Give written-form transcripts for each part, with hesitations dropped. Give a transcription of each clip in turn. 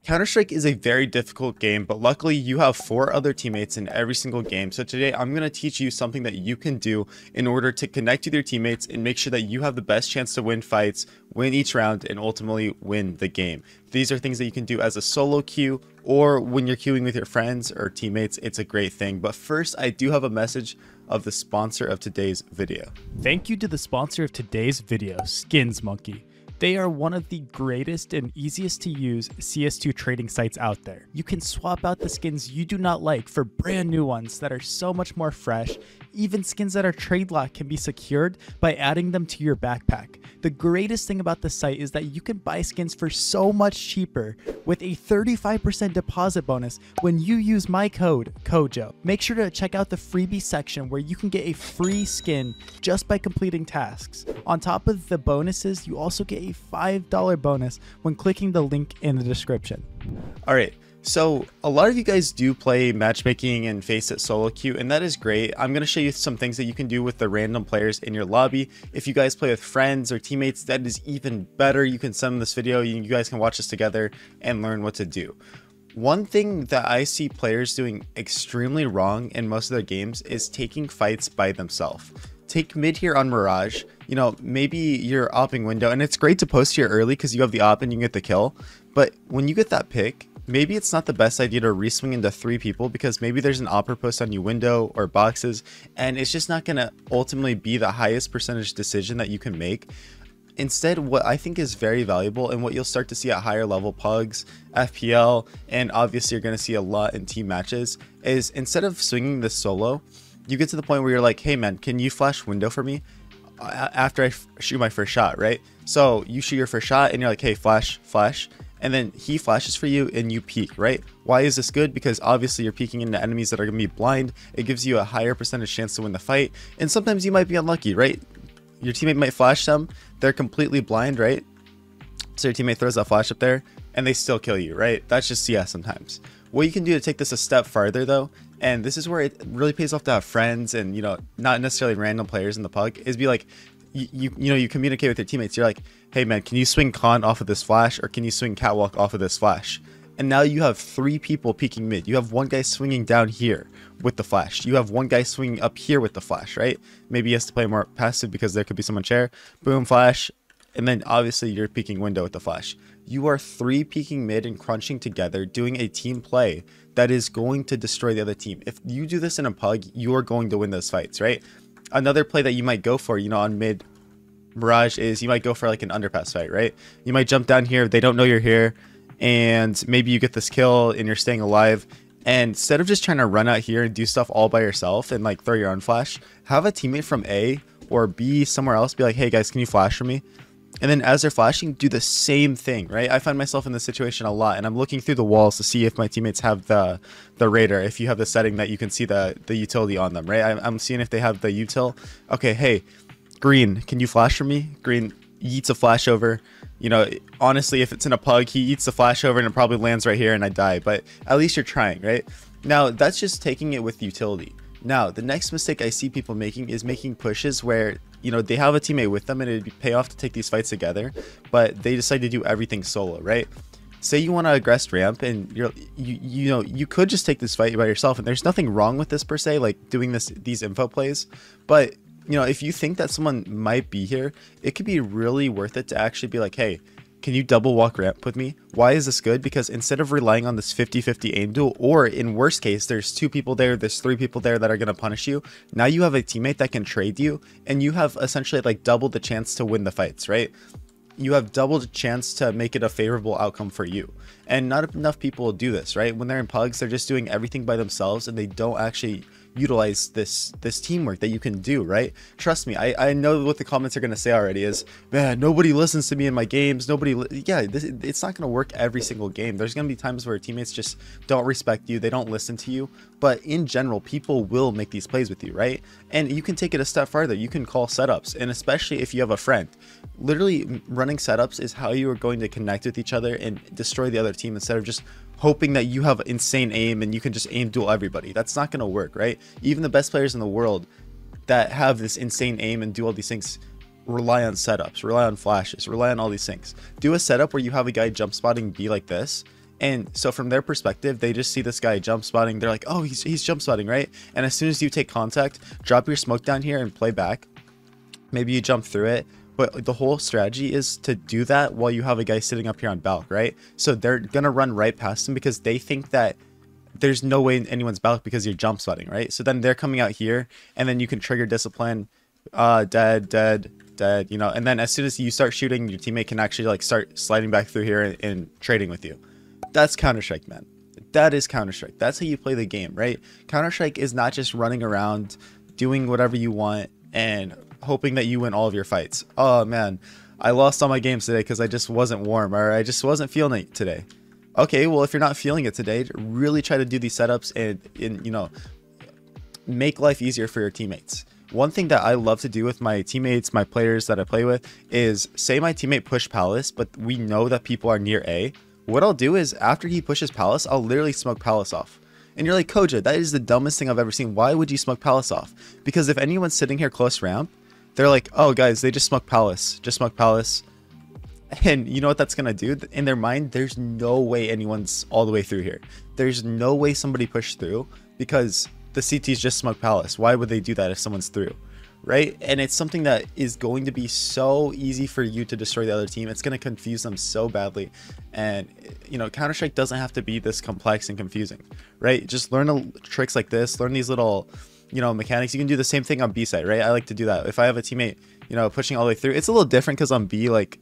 Counter-Strike is a very difficult game, but luckily you have 4 other teammates in every single game. So today I'm going to teach you something that you can do in order to connect with your teammates and make sure that you have the best chance to win fights, win each round, and ultimately win the game. These are things that you can do as a solo queue or when you're queuing with your friends or teammates. It's a great thing. But first, I do have a message of the sponsor of today's video. Thank you to the sponsor of today's video, Skins Monkey. They are one of the greatest and easiest to use CS2 trading sites out there. You can swap out the skins you do not like for brand new ones that are so much more fresh. Even skins that are trade locked can be secured by adding them to your backpack. The greatest thing about the site is that you can buy skins for so much cheaper with a 35% deposit bonus when you use my code, CoJo. Make sure to check out the freebie section where you can get a free skin just by completing tasks. On top of the bonuses, you also get a $5 bonus when clicking the link in the description. Alright, so a lot of you guys do play matchmaking and faceit solo queue, and that is great. I'm going to show you some things that you can do with the random players in your lobby. If you guys play with friends or teammates, that is even better. You can send them this video, you guys can watch this together and learn what to do. One thing that I see players doing extremely wrong in most of their games is taking fights by themselves. Take mid here on Mirage. You know, maybe you're opping window, and it's great to post here early because you have the op and you can get the kill. But when you get that pick, maybe it's not the best idea to reswing into 3 people because maybe there's an opper post on you window or boxes, and it's just not going to ultimately be the highest percentage decision that you can make. Instead, what I think is very valuable and what you'll start to see at higher level pugs, FPL, and obviously you're going to see a lot in team matches, is instead of swinging this solo, you get to the point where you're like, hey man, can you flash window for me after I shoot my first shot, right? So you shoot your first shot and you're like, hey, flash, and then he flashes for you and you peek, right? Why is this good? Because obviously you're peeking into enemies that are going to be blind. It gives you a higher percentage chance to win the fight, and sometimes you might be unlucky, right? Your teammate might flash them, they're completely blind, right? So your teammate throws that flash up there and they still kill you, right? That's just CS sometimes. What you can do to take this a step farther though, and this is where it really pays off to have friends and, you know, not necessarily random players in the pug, is be like, you communicate with your teammates. You're like, hey man, can you swing con off of this flash, or can you swing catwalk off of this flash? And now you have 3 people peeking mid. You have one guy swinging down here with the flash. You have one guy swinging up here with the flash, right? Maybe he has to play more passive because there could be someone chair. Boom, flash. And then obviously you're peeking window with the flash. You are 3 peeking mid and crunching together, doing a team play that is going to destroy the other team. If you do this in a pug, you are going to win those fights, right? Another play that you might go for, you know, on mid Mirage is you might go for like an underpass fight, right? You might jump down here, they don't know you're here, and maybe you get this kill and you're staying alive. And instead of just trying to run out here and do stuff all by yourself and like throw your own flash, have a teammate from A or B somewhere else be like, hey guys, can you flash for me? And then as they're flashing, do the same thing, right? I find myself in this situation a lot, and I'm looking through the walls to see if my teammates have the radar. If you have the setting that you can see the utility on them, right? I'm seeing if they have the util. Okay, hey, green, can you flash for me? Green yeets a flash over. You know, honestly, if it's in a pug, he eats the flash over and it probably lands right here and I die. But at least you're trying, right? Now, that's just taking it with utility. Now, the next mistake I see people making is making pushes where, you know, they have a teammate with them and it'd pay off to take these fights together, but they decide to do everything solo, right? Say you want to aggress ramp and you know, you could just take this fight by yourself, and there's nothing wrong with this per se, like doing these info plays. But, you know, if you think that someone might be here, it could be really worth it to actually be like, hey, can you double walk ramp with me? Why is this good? Because instead of relying on this 50-50 aim duel, or in worst case, there's 2 people there, there's 3 people there that are going to punish you. Now you have a teammate that can trade you, and you have essentially like double the chance to win the fights, right? You have double the chance to make it a favorable outcome for you. And not enough people do this, right? When they're in pugs, they're just doing everything by themselves and they don't actually utilize this teamwork that you can do, right? Trust me, I know what the comments are going to say already is, man, nobody listens to me in my games. It's not going to work every single game. There's going to be times where teammates just don't respect you, they don't listen to you, but in general, people will make these plays with you, right? And you can take it a step farther. You can call setups, and especially if you have a friend, literally running setups is how you are going to connect with each other and destroy the other team, instead of just hoping that you have insane aim and you can just aim duel everybody. That's not going to work, right? Even the best players in the world that have this insane aim and do all these things rely on setups, rely on flashes, rely on all these things. Do a setup where you have a guy jump spotting B like this, And so from their perspective, they just see this guy jump spotting. They're like, oh, he's jump spotting, right? And as soon as you take contact, drop your smoke down here and play back. Maybe you jump through it. But the whole strategy is to do that while you have a guy sitting up here on balk, right? So they're going to run right past him because they think that there's no way anyone's balk because you're jump spotting, right? So then they're coming out here, and then you can trigger discipline, dead, you know, and then as soon as you start shooting, your teammate can actually like start sliding back through here and trading with you. That's Counter-Strike, man. That is Counter-Strike. That's how you play the game, right? Counter-Strike is not just running around doing whatever you want and hoping that you win all of your fights. Oh man, I lost all my games today because I just wasn't warm, or I just wasn't feeling it today. Okay, well, if you're not feeling it today, really try to do these setups and you know, make life easier for your teammates. One thing that I love to do with my teammates, my players that I play with, is say my teammate push Palace, but we know that people are near A. What I'll do is after he pushes Palace, I'll literally smoke Palace off. And you're like, Koja, that is the dumbest thing I've ever seen. Why would you smoke Palace off? Because if anyone's sitting here close ramp, they're like, oh guys, they just smoked Palace. Just smoked Palace. And you know what that's going to do? In their mind, there's no way anyone's all the way through here. There's no way somebody pushed through because the CTs just smoked Palace. Why would they do that if someone's through? Right? And it's something that is going to be so easy for you to destroy the other team. It's going to confuse them so badly. And, you know, Counter-Strike doesn't have to be this complex and confusing, right? Just learn tricks like this, learn these little, you know, mechanics. You can do the same thing on B side, right? I like to do that. If I have a teammate, you know, pushing all the way through, it's a little different because on B, like,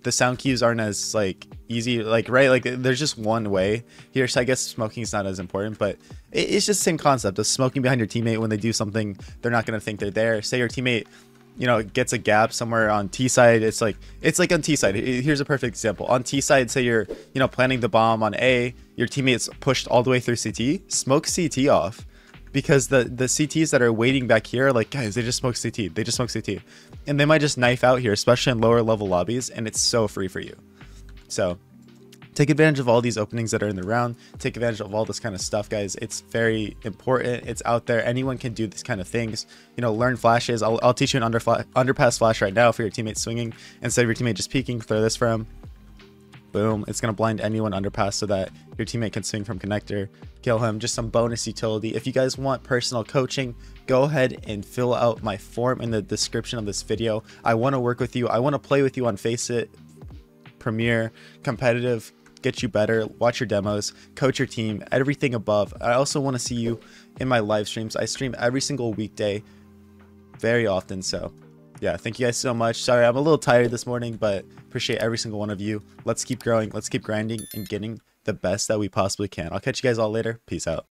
the sound cues aren't as like easy, like, right, like there's just one way here, so I guess smoking is not as important, but it's just the same concept of smoking behind your teammate. When they do something, they're not going to think they're there. Say your teammate, you know, gets a gap somewhere on T side, it's like on T side. Here's a perfect example. On T side, say you're, you know, planting the bomb on A, your teammate's pushed all the way through CT, smoke CT off. Because the CTs that are waiting back here are like, guys, they just smoked CT. They just smoked CT. And they might just knife out here, especially in lower level lobbies, and it's so free for you. So take advantage of all these openings that are in the round. Take advantage of all this kind of stuff, guys. It's very important. It's out there. Anyone can do these kind of things. You know, learn flashes. I'll teach you an underpass flash right now for your teammate swinging. Instead of your teammate just peeking, throw this for him. Boom. It's going to blind anyone underpass so that your teammate can swing from connector, kill him. Just some bonus utility. If you guys want personal coaching, go ahead and fill out my form in the description of this video. I want to work with you. I want to play with you on Faceit, Premiere, competitive, get you better, watch your demos, coach your team, everything above. I also want to see you in my live streams. I stream every single weekday, very often. So yeah, thank you guys so much. Sorry, I'm a little tired this morning, but appreciate every single one of you. Let's keep growing. Let's keep grinding and getting the best that we possibly can. I'll catch you guys all later. Peace out.